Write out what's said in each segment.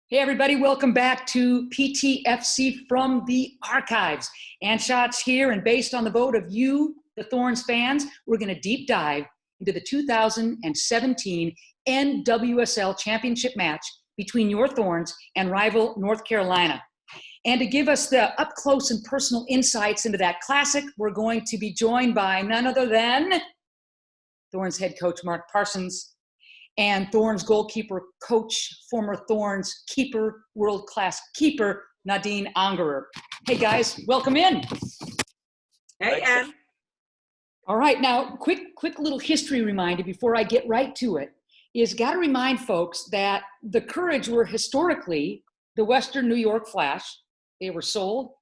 Hey everybody, welcome back to PTFC from the archives. And Schatz here, and based on the vote of you, the Thorns fans, we're going to deep dive into the 2017 NWSL Championship match between your Thorns and rival North Carolina. And to give us the up-close and personal insights into that classic, we're going to be joined by none other than Thorns head coach Mark Parsons, and Thorns goalkeeper coach, former Thorns keeper, world-class keeper, Nadine Angerer. Hey guys, welcome in. Hey, Ann. All right, now quick little history reminder before I get right to it is got to remind folks that the Courage were historically the Western New York Flash. They were sold,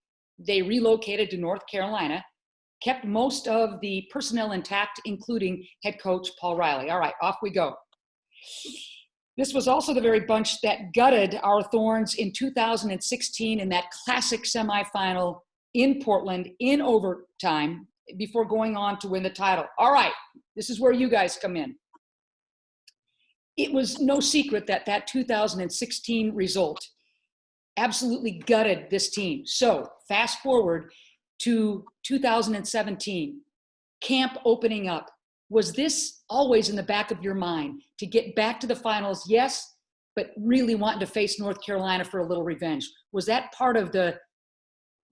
they relocated to North Carolina, kept most of the personnel intact, including head coach Paul Riley. All right, off we go. This was also the very bunch that gutted our Thorns in 2016 in that classic semifinal in Portland in overtime before going on to win the title. All right, this is where you guys come in. It was no secret that that 2016 result absolutely gutted this team. So fast forward to 2017, camp opening up. Was this always in the back of your mind to get back to the finals? Yes, but really wanting to face North Carolina for a little revenge. Was that part of the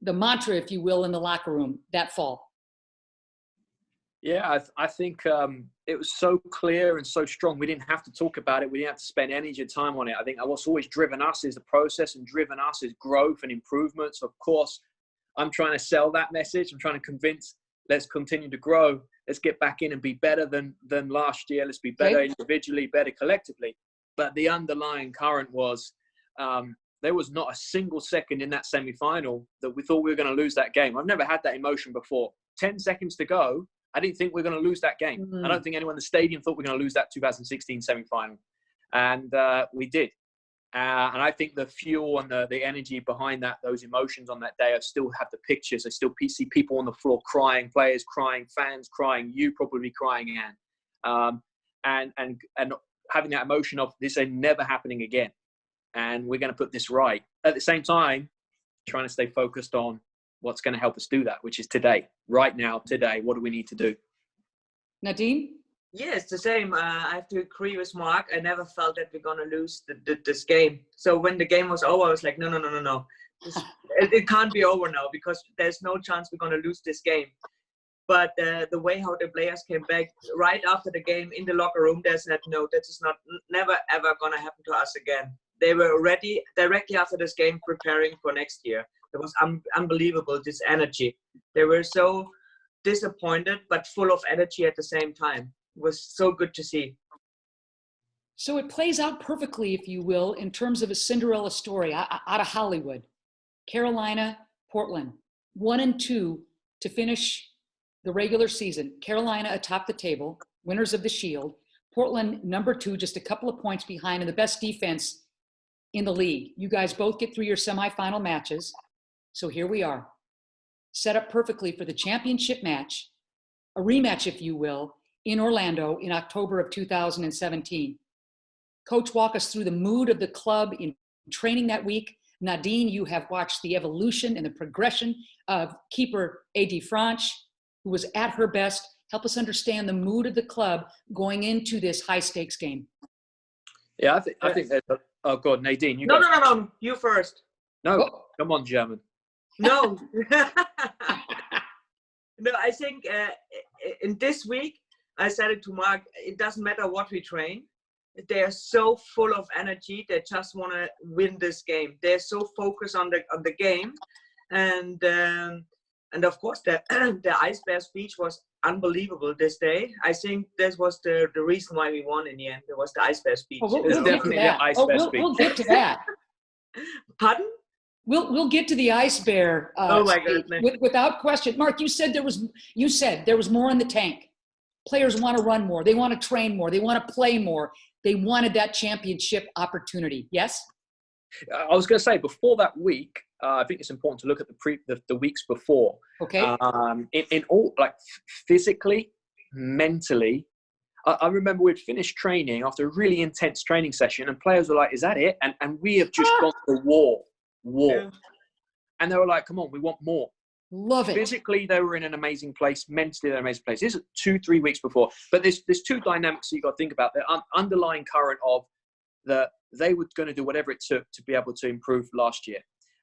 mantra, if you will, in the locker room that fall? Yeah, I think it was so clear and so strong. We didn't have to talk about it. We didn't have to spend energy or time on it. I think what's always driven us is the process, and driven us is growth and improvements. Of course, I'm trying to sell that message. I'm trying to convince, let's continue to grow. Let's get back in and be better than last year. Let's be better individually, better collectively. But the underlying current was there was not a single second in that semi-final that we thought we were going to lose that game. I've never had that emotion before. 10 seconds to go, I didn't think we were going to lose that game. I don't think anyone in the stadium thought we were going to lose that 2016 semi-final. And we did. And I think the fuel and the energy behind those emotions on that day, I still have the pictures. I still see people on the floor crying, players crying, fans crying, you probably crying, Anne. And having that emotion of this ain't never happening again. And we're going to put this right. At the same time, trying to stay focused on what's going to help us do that, which is today, right now, today. What do we need to do? Nadine? Yeah, it's the same. I have to agree with Mark. I never felt that we're going to lose this game. So when the game was over, I was like, no. It can't be over now because there's no chance we're going to lose this game. But the way how the players came back right after the game in the locker room, they said, no, that is never, ever going to happen to us again. They were already directly after this game preparing for next year. It was unbelievable, this energy. They were so disappointed, but full of energy at the same time. It was so good to see. So it plays out perfectly, if you will, in terms of a Cinderella story out of Hollywood. Carolina, Portland, 1 and 2 to finish the regular season. Carolina atop the table, winners of the Shield. Portland, number 2, just a couple of points behind, and the best defense in the league. You guys both get through your semifinal matches. So here we are, set up perfectly for the championship match, a rematch, if you will, in Orlando in October of 2017. Coach, walk us through the mood of the club in training that week. Nadine, you have watched the evolution and the progression of keeper A.D. Franch, who was at her best. Help us understand the mood of the club going into this high-stakes game. Yeah, I think there's oh, God, Nadine, you No, you first. No, come on, German. No. No, I think in this week, I said it to Mark, it doesn't matter what we train. They are so full of energy. They just want to win this game. They're so focused on the game. And of course, the Ice Bear speech was unbelievable this day. I think this was the reason why we won in the end. It was the Ice Bear speech. We'll get to that. We'll get to that. Pardon? We'll get to the Ice Bear. Oh my goodness! Without question, Mark. You said there was more in the tank. Players want to run more. They want to train more. They want to play more. They wanted that championship opportunity. Yes. I was going to say before that week, I think it's important to look at the weeks before. Okay. In all, like physically, mentally, I remember we'd finished training after a really intense training session, and players were like, "Is that it?" And we have just gone to war. Yeah. And they were like, "Come on, we want more." Love it. Physically, they were in an amazing place. Mentally, they're in an amazing place. This is 2-3 weeks before. But there's two dynamics that you got to think about. The underlying current of they were going to do whatever it took to be able to improve last year.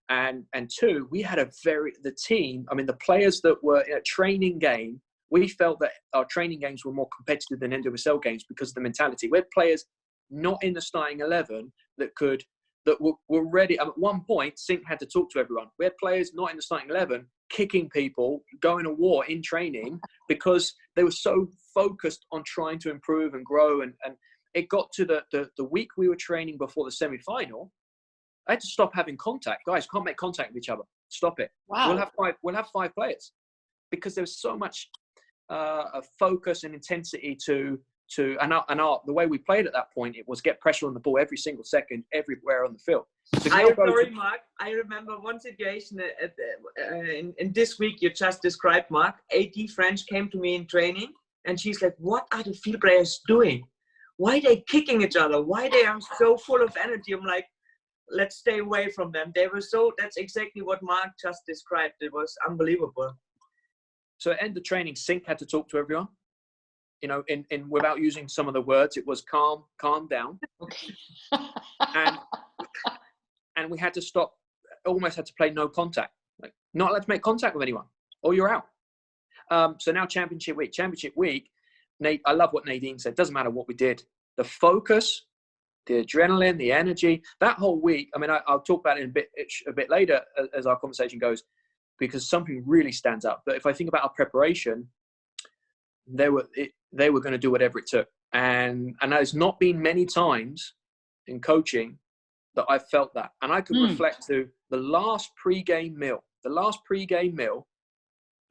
And two, we had the team, I mean, the players that were in a training game, we felt that our training games were more competitive than NWSL games because of the mentality. We had players not in the starting 11 that were ready. At one point, Sink had to talk to everyone. We had players not in the starting 11 kicking people, going to war in training because they were so focused on trying to improve and grow. And it got to the week we were training before the semi-final. I had to stop having contact. Guys, can't make contact with each other. Stop it. Wow. We'll have 5 players because there was so much focus and intensity to the way we played at that point, it was get pressure on the ball every single second, everywhere on the field. So Mark. I remember one situation in this week you just described, Mark. AD French came to me in training, and she's like, "What are the field players doing? Why are they kicking each other? Why they are so full of energy?" I'm like, let's stay away from them. That's exactly what Mark just described. It was unbelievable. So at the end of training, Sink had to talk to everyone. You know, in without using some of the words, it was calm down. Okay. and we had to stop, almost had to play no contact. Like, not allowed to make contact with anyone, or you're out. So now championship week, Nate, I love what Nadine said. Doesn't matter what we did. The focus, the adrenaline, the energy, that whole week. I mean, I'll talk about it a bit later as our conversation goes, because something really stands out. But if I think about our preparation, they were going to do whatever it took. And there's not been many times in coaching that I felt that. And I could reflect to the last pre-game meal.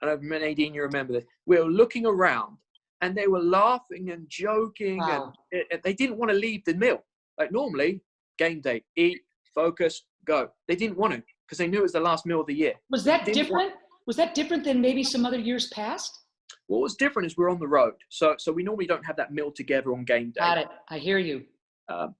I don't know, Nadine, you remember this. We were looking around and they were laughing and joking. Wow. And they didn't want to leave the meal. Like normally, game day, eat, focus, go. They didn't want to because they knew it was the last meal of the year. Was that different? Was that different than maybe some other years past? What was different is we're on the road. So we normally don't have that meal together on game day. Got it. I hear you.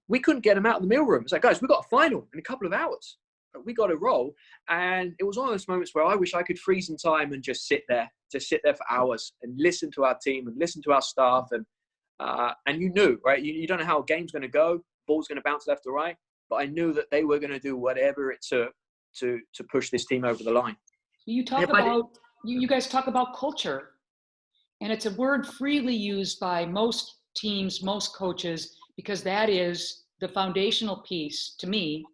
We couldn't get them out of the meal room. It's like, guys, we've got a final in a couple of hours. We got to roll. And it was one of those moments where I wish I could freeze in time and just sit there for hours and listen to our team and listen to our staff. And you knew, right? You don't know how a game's going to go. Ball's going to bounce left or right. But I knew that they were going to do whatever it took to push this team over the line. You guys talk about culture. And it's a word freely used by most teams, most coaches, because that is the foundational piece to me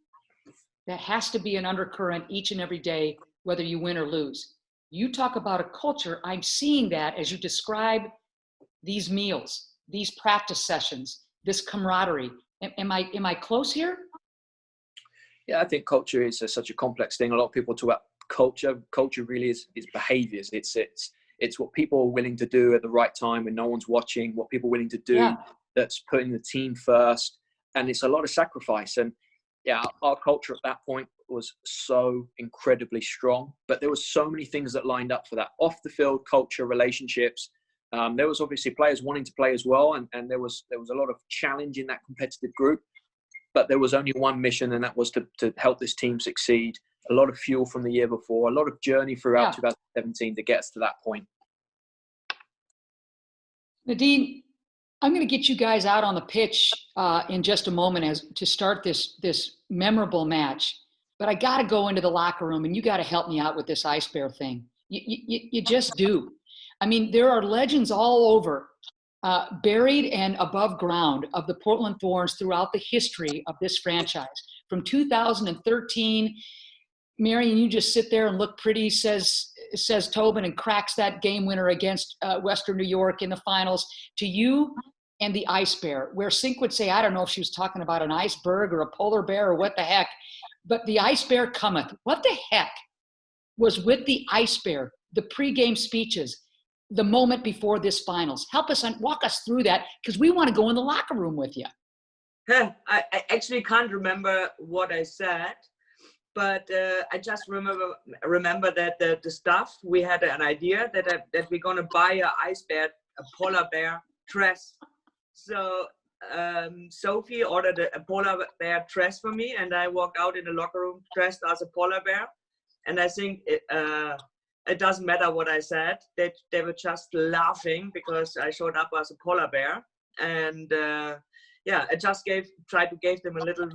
that has to be an undercurrent each and every day, whether you win or lose. You talk about a culture. I'm seeing that as you describe these meals, these practice sessions, this camaraderie. Am I close here? Yeah, I think culture is such a complex thing. A lot of people talk about culture. Culture really is behaviors. It's what people are willing to do at the right time when no one's watching, what people are willing to do that's putting the team first. And it's a lot of sacrifice. And yeah, our culture at that point was so incredibly strong, but there was so many things that lined up for that. Off the field, culture, relationships. There was obviously players wanting to play as well. And there was a lot of challenge in that competitive group, but there was only one mission, and that was to help this team succeed. A lot of fuel from the year before, a lot of journey throughout 2017 to get us to that point. Nadine, I'm going to get you guys out on the pitch in just a moment to start this memorable match. But I got to go into the locker room, and you got to help me out with this Ice Bear thing. You just do. I mean, there are legends all over, buried and above ground, of the Portland Thorns throughout the history of this franchise. From 2013, Marion, you just sit there and look pretty, says Tobin, and cracks that game winner against Western New York in the finals. To you and the Ice Bear, where Sink would say, I don't know if she was talking about an iceberg or a polar bear or what the heck, but the Ice Bear cometh. What the heck was with the Ice Bear, the pregame speeches, the moment before this finals? Walk us through that, because we want to go in the locker room with you. I actually can't remember what I said. But I just remember that the staff, we had an idea that we're going to buy a ice bear, a polar bear dress So Sophie ordered a polar bear dress for me, and I walked out in the locker room dressed as a polar bear. And I think it doesn't matter what I said. They were just laughing because I showed up as a polar bear. And yeah, I just tried to give them a little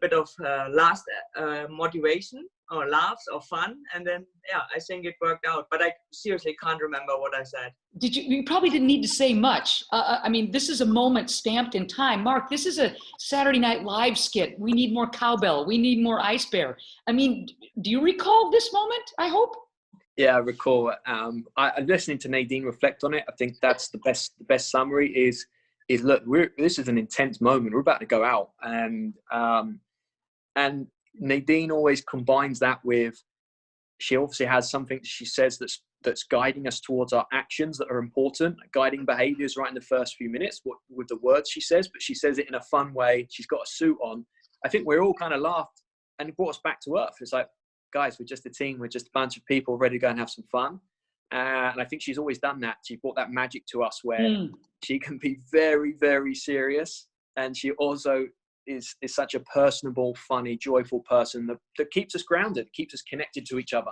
bit of last motivation or laughs or fun, and then yeah, I think it worked out. But I seriously can't remember what I said. You probably didn't need to say much. I mean, this is a moment stamped in time. Mark, this is a Saturday Night Live skit. We need more cowbell. We need more ice bear. I mean, do you recall this moment, I hope? Yeah, I recall. I'm listening to Nadine reflect on it. I think that's the best summary is look, this is an intense moment. We're about to go out, and Nadine always combines that with, she obviously has something she says that's guiding us towards our actions that are important, guiding behaviors right in the first few minutes with the words she says, but she says it in a fun way. She's got a suit on. I think we're all kind of laughed, and it brought us back to earth. It's like, guys, we're just a team. We're just a bunch of people ready to go and have some fun. And I think she's always done that. She brought that magic to us where she can be very, very serious. And she also is such a personable, funny, joyful person that keeps us grounded, keeps us connected to each other.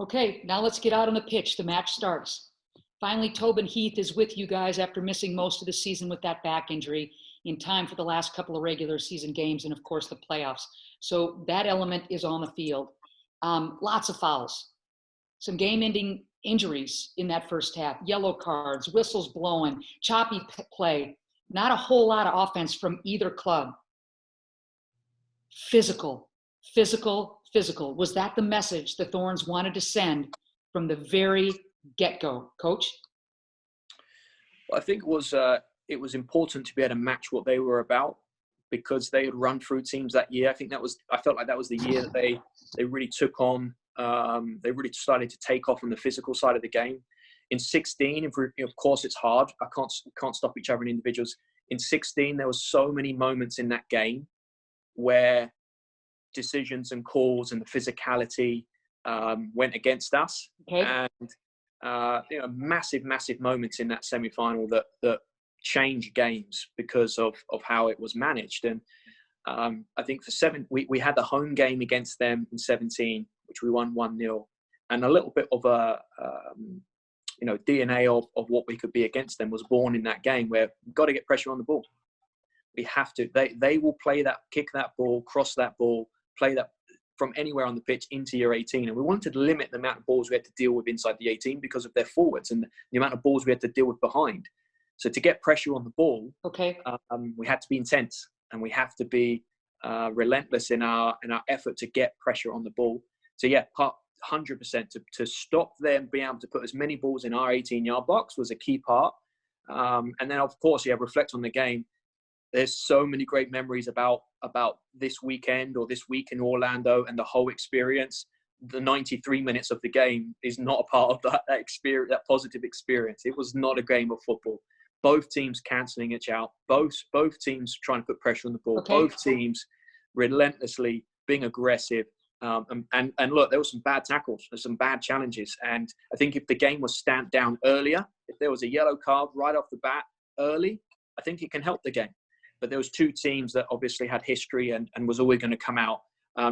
Okay, now let's get out on the pitch. The match starts. Finally, Tobin Heath is with you guys after missing most of the season with that back injury in time for the last couple of regular season games and, of course, the playoffs. So that element is on the field. Lots of fouls. Some game-ending injuries in that first half. Yellow cards, whistles blowing, choppy play. Not a whole lot of offense from either club. Physical. Was that the message the Thorns wanted to send from the very get-go, Coach? Well, I think it was important to be able to match what they were about because they had run through teams that year. I felt like that was the year that they really took on. They really started to take off on the physical side of the game. In 16, of course, it's hard. I can't stop each other in individuals. In 16, there was so many moments in that game where decisions and calls and the physicality went against us. Okay. And massive moments in that semi-final that changed games because of how it was managed. And I think we had the home game against them in 17, which we won 1-0, and a little bit of a DNA of what we could be against them was born in that game where we've got to get pressure on the ball. We have to. They will play that, kick that ball, cross that ball, play that from anywhere on the pitch into your 18. And we wanted to limit the amount of balls we had to deal with inside the 18 because of their forwards and the amount of balls we had to deal with behind. So to get pressure on the ball, we had to be intense and we have to be relentless in our effort to get pressure on the ball. So yeah, 100% to stop them being able to put as many balls in our 18-yard box was a key part. And then of course, reflect on the game. There's so many great memories about this weekend or this week in Orlando and the whole experience. The 93 minutes of the game is not a part of that experience, that positive experience. It was not a game of football. Both teams cancelling each out. Both teams trying to put pressure on the ball. Okay. Both teams relentlessly being aggressive. And look, there were some bad tackles. There's some bad challenges. And I think if the game was stamped down earlier, if there was a yellow card right off the bat early, I think it can help the game. But there was two teams that obviously had history and was always going to come out.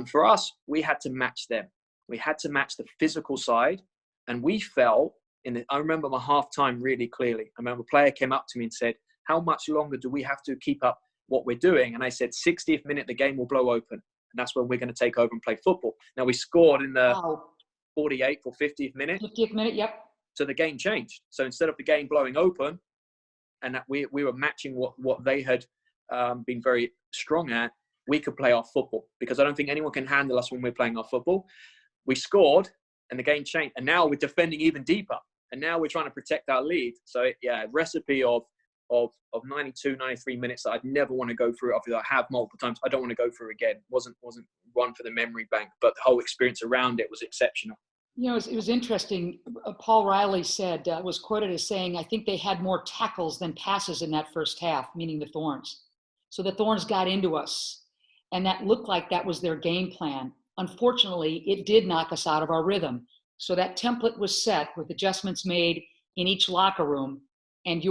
For us, we had to match them. We had to match the physical side. And we felt, I remember my halftime really clearly. I remember a player came up to me and said, how much longer do we have to keep up what we're doing? And I said, 60th minute, the game will blow open. And that's when we're going to take over and play football. Now, we scored in the 48th or 50th minute. 50th minute, yep. So the game changed. So instead of the game blowing open, and that we were matching what they had been very strong at, we could play our football. Because I don't think anyone can handle us when we're playing our football. We scored, and the game changed. And now we're defending even deeper. And now we're trying to protect our lead. So, yeah, recipe of 92, 93 minutes that I'd never want to go through. Obviously, I have multiple times. I don't want to go through again. Wasn't one for the memory bank, but the whole experience around it was exceptional. You know, it was interesting. Paul Riley was quoted as saying, I think they had more tackles than passes in that first half, meaning the Thorns. So the Thorns got into us, and that looked like that was their game plan. Unfortunately, it did knock us out of our rhythm. So that template was set with adjustments made in each locker room, and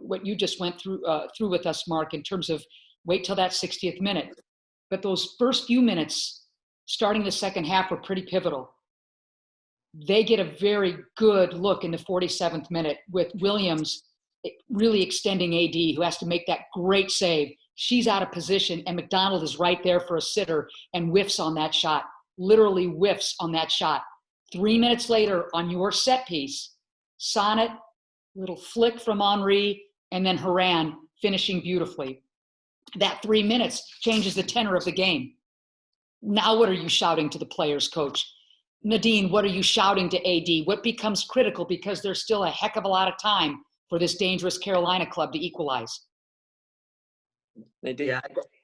what you just went through with us, Mark, in terms of wait till that 60th minute. But those first few minutes, starting the second half, were pretty pivotal. They get a very good look in the 47th minute with Williams really extending AD, who has to make that great save. She's out of position, and McDonald is right there for a sitter and whiffs on that shot, literally whiffs on that shot. 3 minutes later, on your set piece, Sonnet, little flick from Henri, and then Haran finishing beautifully. That 3 minutes changes the tenor of the game. Now what are you shouting to the players, coach? Nadine, what are you shouting to AD? What becomes critical, because there's still a heck of a lot of time for this dangerous Carolina club to equalize? Nadine. Yeah,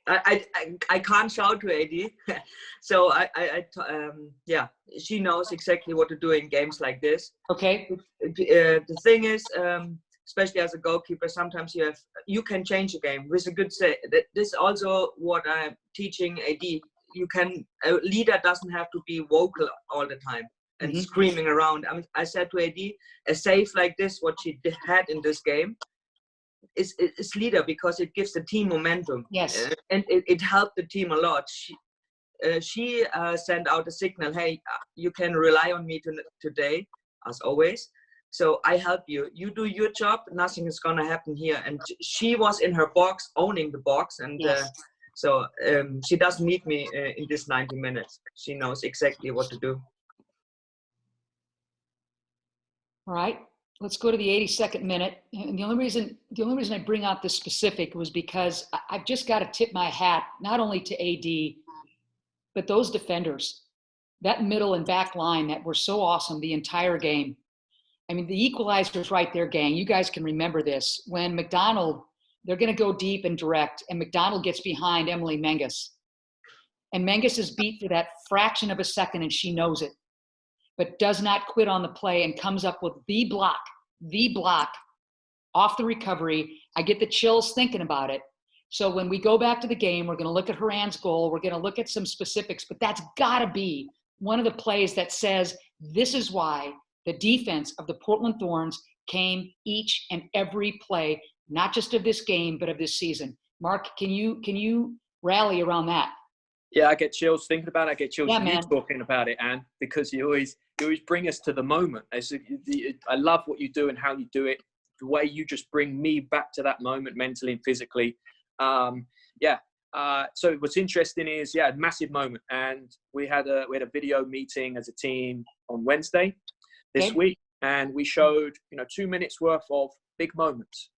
I can't shout to AD. So yeah, she knows exactly what to do in games like this. Okay. The thing is, especially as a goalkeeper, sometimes you can change a game with a good say. This is also what I'm teaching AD. A leader doesn't have to be vocal all the time and screaming around. I said to AD, a save like this, what she had in this game, is leader, because it gives the team momentum. Yes. And it helped the team a lot. She sent out a signal, hey, you can rely on me today, as always. So I help you. You do your job. Nothing is going to happen here. And she was in her box, owning the box. And yes. So she doesn't need me in this 90 minutes. She knows exactly what to do. All right. Let's go to the 82nd minute. And the only reason I bring out this specific was because I've just got to tip my hat, not only to AD, but those defenders, that middle and back line that were so awesome the entire game. I mean, the equalizer's right there, gang. You guys can remember this. When McDonald, they're going to go deep and direct, and McDonald gets behind Emily Menges. And Menges is beat for that fraction of a second, and she knows it, but does not quit on the play and comes up with the block off the recovery. I get the chills thinking about it. So when we go back to the game, we're going to look at Haran's goal. We're going to look at some specifics, but that's got to be one of the plays that says this is why the defense of the Portland Thorns came each and every play, not just of this game, but of this season. Mark, can you rally around that? Yeah, I get chills thinking about it. I get chills you talking about it, Anne, because you always bring us to the moment. I love what you do and how you do it. The way you just bring me back to that moment mentally and physically. So what's interesting is, massive moment. And we had a video meeting as a team on Wednesday this week, and we showed 2 minutes worth of big moments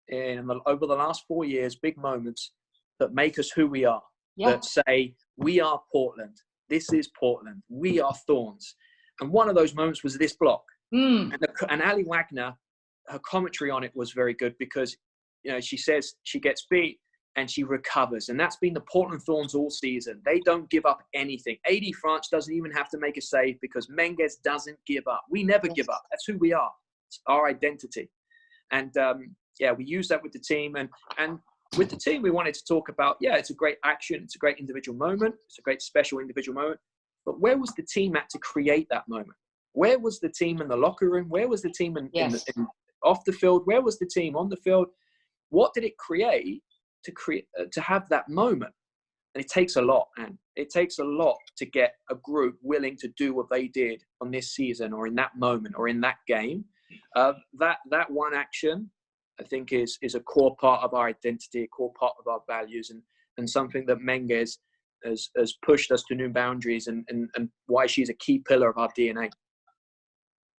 over the last 4 years, big moments that make us who we are. That say, we are Portland. This is Portland. We are Thorns. And one of those moments was this block. And Ali Wagner, her commentary on it was very good, because she says she gets beat and she recovers. And that's been the Portland Thorns all season. They don't give up anything. AD France doesn't even have to make a save, because Menges doesn't give up. We never give up. That's who we are. It's our identity. And we use that with the team. And with the team, we wanted to talk about, it's a great action. It's a great individual moment. It's a great special individual moment. But where was the team at to create that moment? Where was the team in the locker room? Where was the team in off the field? Where was the team on the field? What did it create to have that moment? And it takes a lot, and it takes a lot to get a group willing to do what they did on this season, or in that moment, or in that game. That one action, I think, is a core part of our identity, a core part of our values, and something that Menges has pushed us to new boundaries, and why she's a key pillar of our DNA.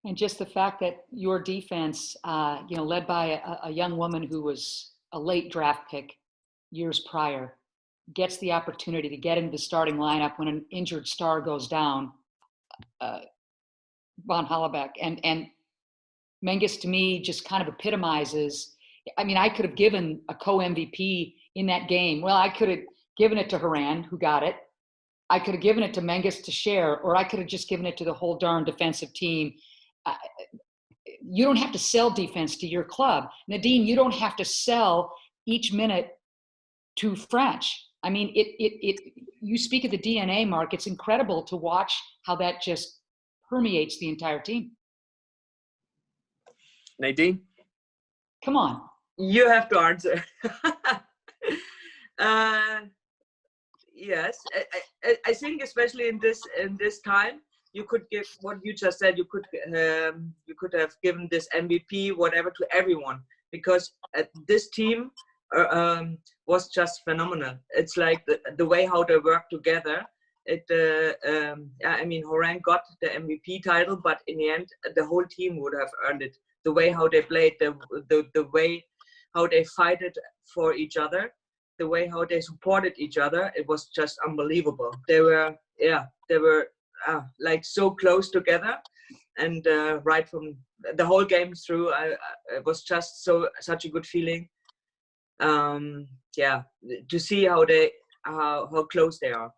And just the fact that your defense, led by a young woman who was a late draft pick years prior, gets the opportunity to get into the starting lineup when an injured star goes down, Von Hollaback. And Menges, to me, just kind of epitomizes. I could have given a co-MVP in that game. Well, I could have given it to Haran, who got it. I could have given it to Menges to share, or I could have just given it to the whole darn defensive team. You don't have to sell defense to your club. Nadine, you don't have to sell each minute to French. You speak of the DNA, Mark. It's incredible to watch how that just permeates the entire team. Nadine? Come on. You have to answer. Yes, I think especially in this time, you could give what you just said. You could have given this MVP whatever to everyone, because this team was just phenomenal. It's like the way how they work together. I mean, Horan got the MVP title, but in the end, the whole team would have earned it. The way how they played, the way how they fighted for each other, the way how they supported each other, it was just unbelievable. They were like so close together, and right from the whole game through, it was just such a good feeling. To see how close they are.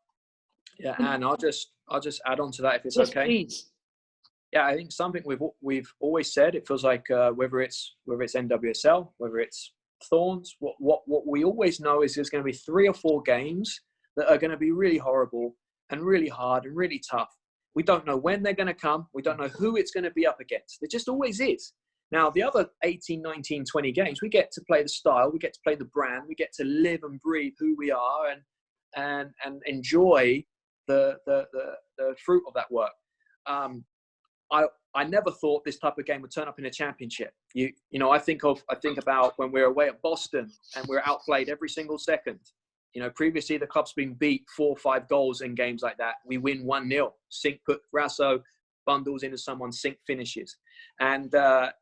Yeah, and I'll just add on to that if it's Yes, okay. please. Yeah, I think something we've always said. It feels like whether it's NWSL, whether it's Thorns, what we always know is there's going to be 3 or 4 games that are going to be really horrible and really hard and really tough. We don't know when they're going to come. We don't know who it's going to be up against. It just always is. Now, the other 18, 19, 20 games, we get to play the style, we get to play the brand, we get to live and breathe who we are and enjoy the fruit of that work. I never thought this type of game would turn up in a championship. You know, I think about when we're away at Boston and we're outplayed every single second. You know, previously the club's been beat 4 or 5 goals in games like that. We win 1-0. Sink put Rasso bundles into someone, Sink finishes. And the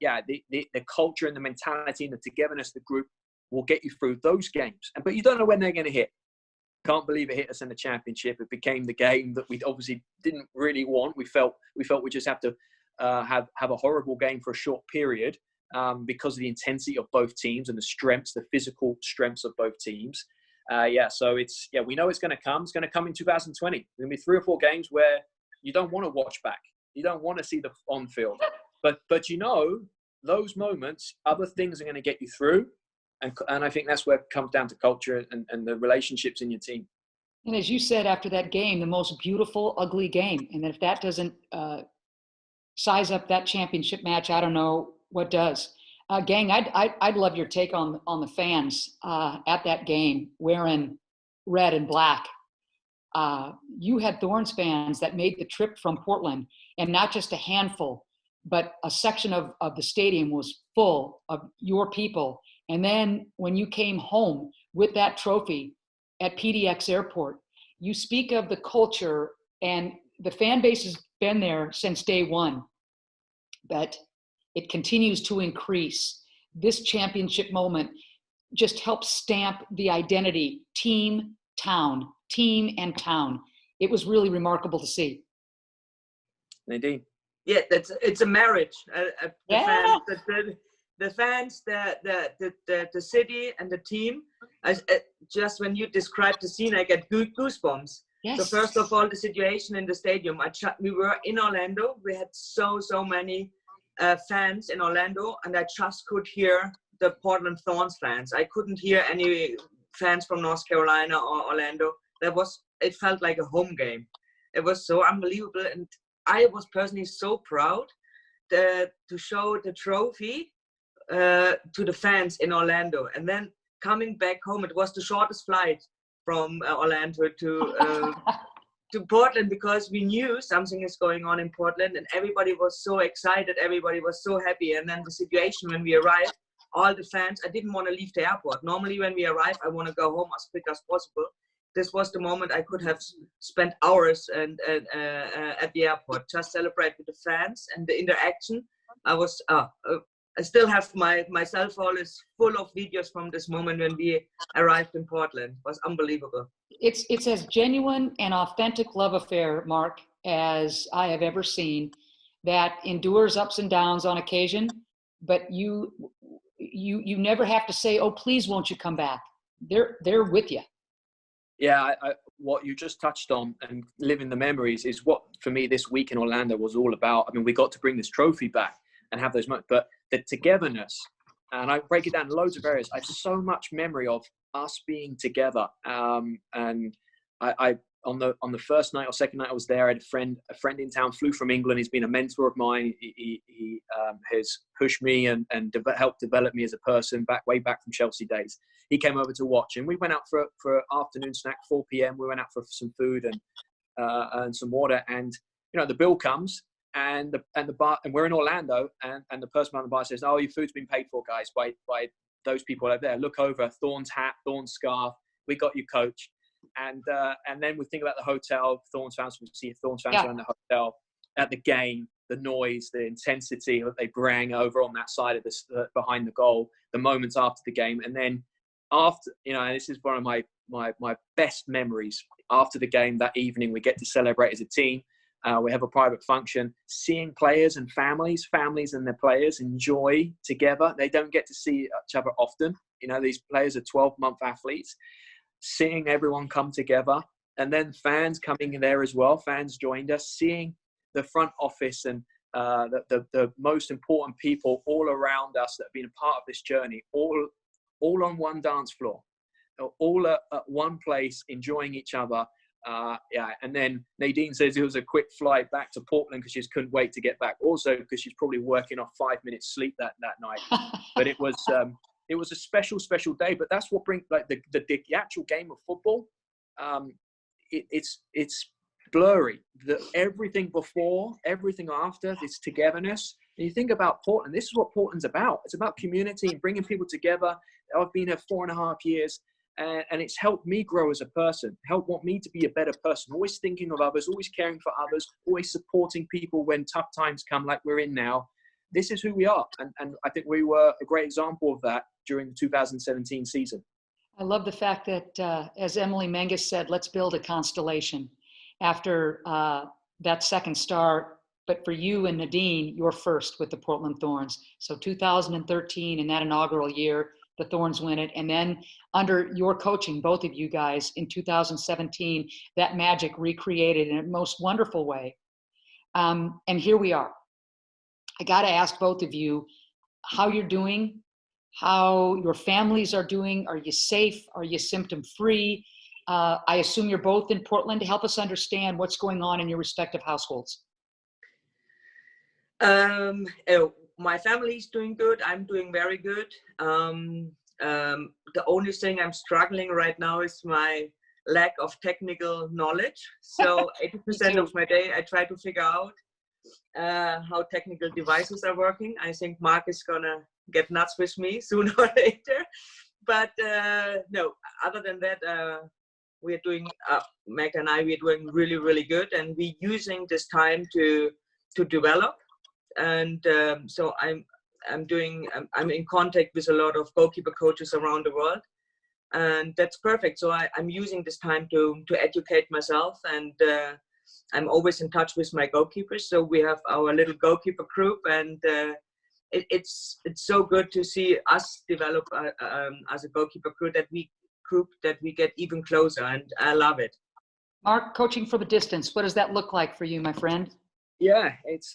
culture and the mentality and the togetherness of the group will get you through those games. But you don't know when they're going to hit. Can't believe it hit us in the championship. It became the game that we obviously didn't really want. We felt we just have to have a horrible game for a short period because of the intensity of both teams and the physical strengths of both teams. So we know it's going to come. It's going to come in 2020. There's going to be 3 or 4 games where you don't want to watch back. You don't want to see the on-field. But you know, those moments, other things are going to get you through. And I think that's where it comes down to culture and the relationships in your team. And as you said after that game, the most beautiful, ugly game. And if that doesn't size up that championship match, I don't know what does. Gang, I'd love your take on the fans at that game wearing red and black. You had Thorns fans that made the trip from Portland, and not just a handful, but a section of the stadium was full of your people. And then when you came home with that trophy at PDX Airport, you speak of the culture, and the fan base has been there since day one, but it continues to increase. This championship moment just helps stamp the identity, team, town, team and town. It was really remarkable to see. Nadine. Yeah, it's a marriage. Yeah. The fans, the city, and the team. Just when you describe the scene, I get goosebumps. Yes. So first of all, the situation in the stadium. We were in Orlando. We had so many fans in Orlando, and I just could hear the Portland Thorns fans. I couldn't hear any fans from North Carolina or Orlando. It felt like a home game. It was so unbelievable, and I was personally so proud to show the trophy to the fans in Orlando. And then coming back home, it was the shortest flight from Orlando to Portland, because we knew something is going on in Portland, and everybody was so excited, everybody was so happy. And then the situation when we arrived, all the fans, I didn't want to leave the airport. Normally when we arrive, I want to go home as quick as possible. This was the moment I could have spent hours at the airport, just celebrate with the fans and the interaction. I still have my cell phone is full of videos from this moment when we arrived in Portland. It was unbelievable. It's as genuine and authentic love affair, Mark, as I have ever seen, that endures ups and downs on occasion, but you never have to say, oh, please won't you come back? They're with you. Yeah, what you just touched on and living the memories is what, for me, this week in Orlando was all about. I mean, we got to bring this trophy back and have those moments, but the togetherness, and I break it down in loads of areas. I have so much memory of us being together. And I on the first night or second night I was there, I had a friend in town, flew from England. He's been a mentor of mine. He has pushed me and helped develop me as a person way back from Chelsea days. He came over to watch, and we went out for afternoon snack, 4 p.m. We went out for some food and some water, and the bill comes, and the bar, and we're in Orlando, and the person behind the bar says, "Oh, your food's been paid for, guys, by those people over there. Look over, Thorne's hat, Thorne's scarf. We got you, coach." And then we think about the hotel, Thorne's fans. We see Thorne's fans around the hotel, at the game, the noise, the intensity that they bring over on that side of behind the goal, the moments after the game, and then after, this is one of my best memories. After the game that evening, we get to celebrate as a team. We have a private function, seeing players and families and their players enjoy together. They don't get to see each other often. These players are 12-month athletes. Seeing everyone come together, and then fans coming in there as well. Fans joined us, seeing the front office and the most important people all around us that have been a part of this journey, all on one dance floor, all at one place, enjoying each other. And then Nadine says it was a quick flight back to Portland because she just couldn't wait to get back. Also because she's probably working off 5 minutes sleep that night. But it was a special day. But that's what brings, like, the actual game of football. It's blurry. Everything before, everything after, this togetherness. And you think about Portland. This is what Portland's about. It's about community and bringing people together. I've been here 4.5 years. And it's helped me grow as a person, want me to be a better person, always thinking of others, always caring for others, always supporting people when tough times come, like we're in now. This is who we are. And I think we were a great example of that during the 2017 season. I love the fact that, as Emily Menges said, let's build a constellation after that second star. But for you and Nadine, you're first with the Portland Thorns. So 2013, in that inaugural year, the Thorns win it. And then under your coaching, both of you guys, in 2017, that magic recreated in a most wonderful way. And here we are. I got to ask both of you how you're doing, how your families are doing. Are you safe? Are you symptom-free? I assume you're both in Portland. To help us understand what's going on in your respective households. My family's doing good. I'm doing very good. The only thing I'm struggling right now is my lack of technical knowledge. So 80% of my day, I try to figure out how technical devices are working. I think Mark is gonna get nuts with me sooner or later. But no, other than that, we're doing, Meg and I, we're doing really, really good. And we're using this time to develop. And so I'm in contact with a lot of goalkeeper coaches around the world, and that's perfect. So I'm using this time to educate myself, and I'm always in touch with my goalkeepers. So we have our little goalkeeper group, and it's so good to see us develop as a goalkeeper group that we get even closer, and I love it. Mark, coaching from a distance, what does that look like for you, my friend? Yeah, it's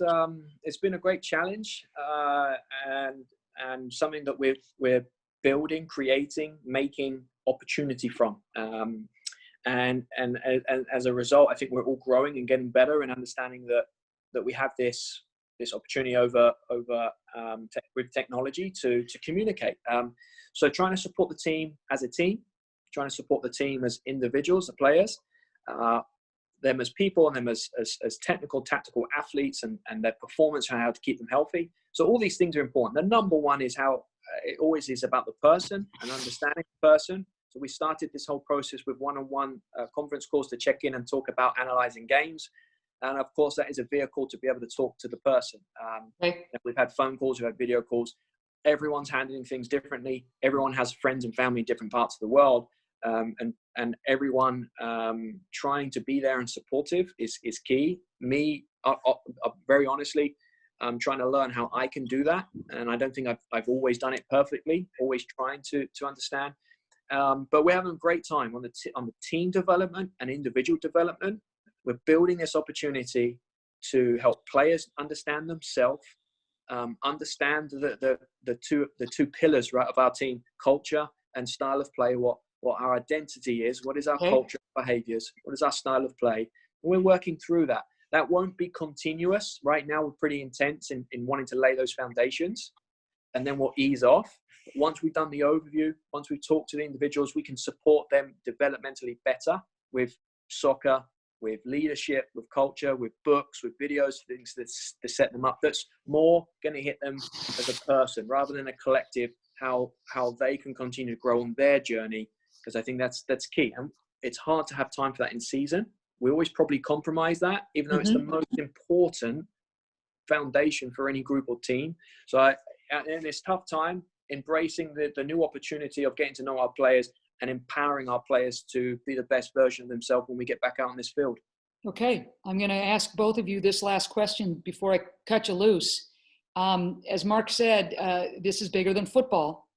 been a great challenge, and something that we're building, creating, making opportunity from, and as a result, I think we're all growing and getting better and understanding that we have this opportunity with technology to communicate. So trying to support the team as a team, trying to support the team as individuals, the players. Them as people, and them as technical, tactical athletes, and their performance and how to keep them healthy. So all these things are important. The number one is how it always is about the person and understanding the person. So we started this whole process with one-on-one conference calls to check in and talk about analyzing games. And of course, that is a vehicle to be able to talk to the person. We've had phone calls, we've had video calls. Everyone's handling things differently. Everyone has friends and family in different parts of the world. And everyone trying to be there and supportive is key. Me, very honestly, I'm trying to learn how I can do that, and I don't think I've always done it perfectly. Always trying to understand, but we're having a great time on the team development and individual development. We're building this opportunity to help players understand themselves, understand the two pillars, right, of our team: culture and style of play. what our identity is, what is our Okay. culture, behaviors, what is our style of play. And we're working through that. That won't be continuous. Right now, we're pretty intense in wanting to lay those foundations, and then we'll ease off. Once we've done the overview, once we've talked to the individuals, we can support them developmentally better with soccer, with leadership, with culture, with books, with videos, things to set them up. That's more going to hit them as a person rather than a collective, how they can continue to grow on their journey. Because I think that's key. And it's hard to have time for that in season. We always probably compromise that, even though it's the most important foundation for any group or team. So in this tough time, embracing the new opportunity of getting to know our players and empowering our players to be the best version of themselves when we get back out on this field. Okay, I'm going to ask both of you this last question before I cut you loose. As Mark said, this is bigger than football.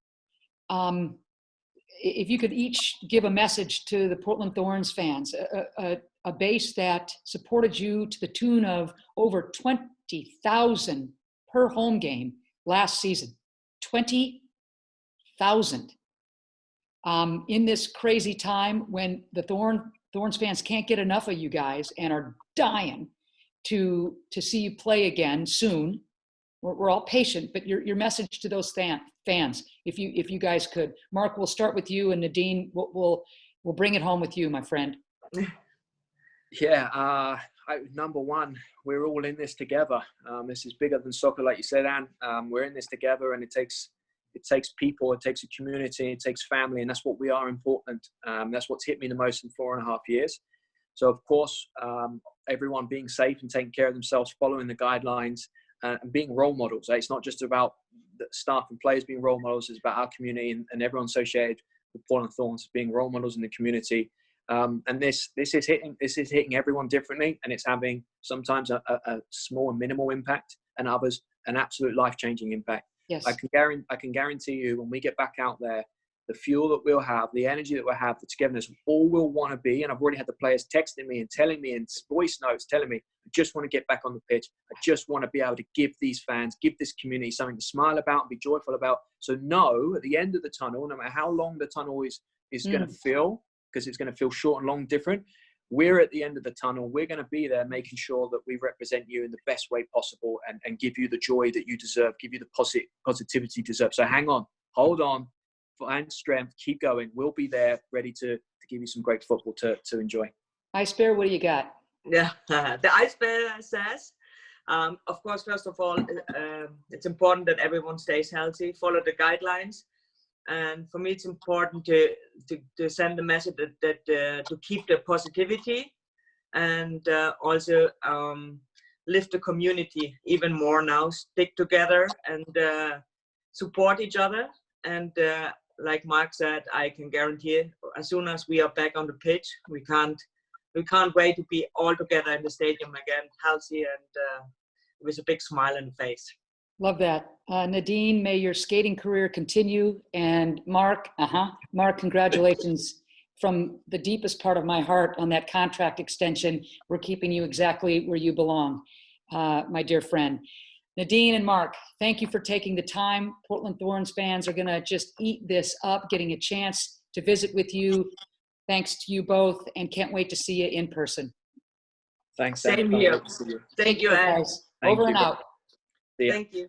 If you could each give a message to the Portland Thorns fans, a base that supported you to the tune of over 20,000 per home game last season, 20,000. In this crazy time when the Thorns fans can't get enough of you guys and are dying to see you play again soon. We're all patient, but your message to those fans, if you guys could. Mark, we'll start with you, and Nadine, we'll bring it home with you, my friend. Yeah, number one, we're all in this together. This is bigger than soccer, like you said, Anne. We're in this together, and it takes people, it takes a community, it takes family, and that's what we are in Portland. That's what's hit me the most in 4.5 years. So, of course, everyone being safe and taking care of themselves, following the guidelines, and being role models. It's not just about the staff and players being role models, it's about our community and everyone associated with Portland Thorns being role models in the community. And this is hitting everyone differently, and it's having sometimes a small and minimal impact, and others an absolute life-changing impact. Yes. I can guarantee you, when we get back out there, the fuel that we'll have, the energy that we'll have, the togetherness, all we'll want to be. And I've already had the players texting me and telling me in voice notes, telling me, I just want to get back on the pitch. I just want to be able to give these fans, give this community something to smile about and be joyful about. So know at the end of the tunnel, no matter how long the tunnel is going to feel, because it's going to feel short and long different, we're at the end of the tunnel. We're going to be there making sure that we represent you in the best way possible and give you the joy that you deserve, give you the positivity you deserve. So hang on, hold on, find strength, keep going. We'll be there ready to give you some great football to enjoy. Ice Bear, what do you got? Yeah, the Ice Bear says, of course, first of all, it's important that everyone stays healthy, follow the guidelines. And for me, it's important to send the message that to keep the positivity and also lift the community even more now. Stick together and support each other. And like Mark said, I can guarantee as soon as we are back on the pitch, we can't wait to be all together in the stadium again, healthy and with a big smile on the face. Love that. Nadine, may your skating career continue. And Mark, congratulations from the deepest part of my heart on that contract extension. We're keeping you exactly where you belong, my dear friend. Nadine and Mark, thank you for taking the time. Portland Thorns fans are going to just eat this up, getting a chance to visit with you. Thanks to you both, and can't wait to see you in person. Thanks. Same here. Thank you, guys. Over and out. See ya. Thank you.